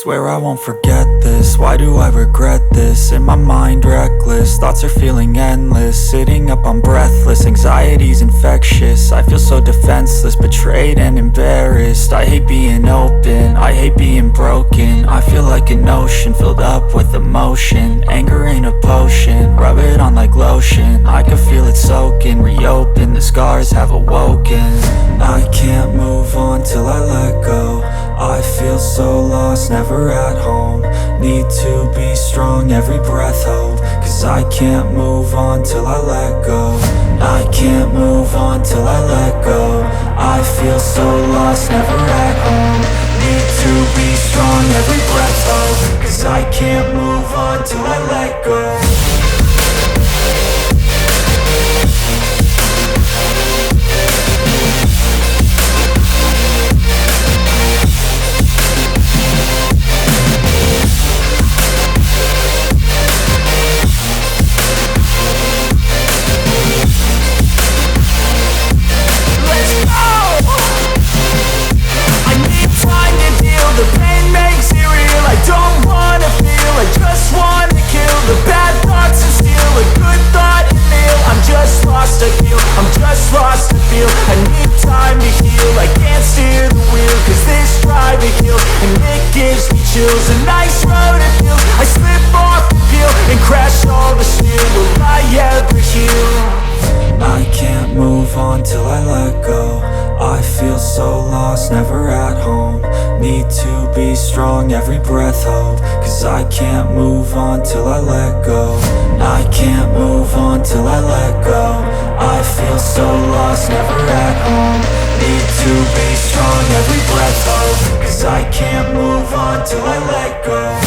Swear I won't forget this, why do I regret this? In my mind reckless, thoughts are feeling endless. Sitting up I'm breathless, anxiety's infectious. I feel so defenseless, betrayed and embarrassed. I hate being open, I hate being broken. I feel like an ocean filled up with emotion. Anger ain't a potion, rub it on like lotion. I can feel it soaking, reopen, the scars have awoken. I can't move on till I let go. I feel so lost, never at home. Need to be strong, every breath hope. Cause I can't move on till I let go. I can't move on till I let go. I feel so lost, never at home. Need to be strong, every breath hope. Cause I can't move on till I let go. I'm just lost to feel, I need time to heal. I can't steer the wheel, cause this driving kills. And it gives me chills, a nice road to feel. I slip off the peel and crash all the steel. Will I ever heal? I can't move on till I let go. I feel so lost, never at home. Need to be strong, every breath hope. Cause I can't move on till I let go. I can't move on till I let go. I feel so lost, never at home. Need to be strong, every breath hope. Cause I can't move on till I let go.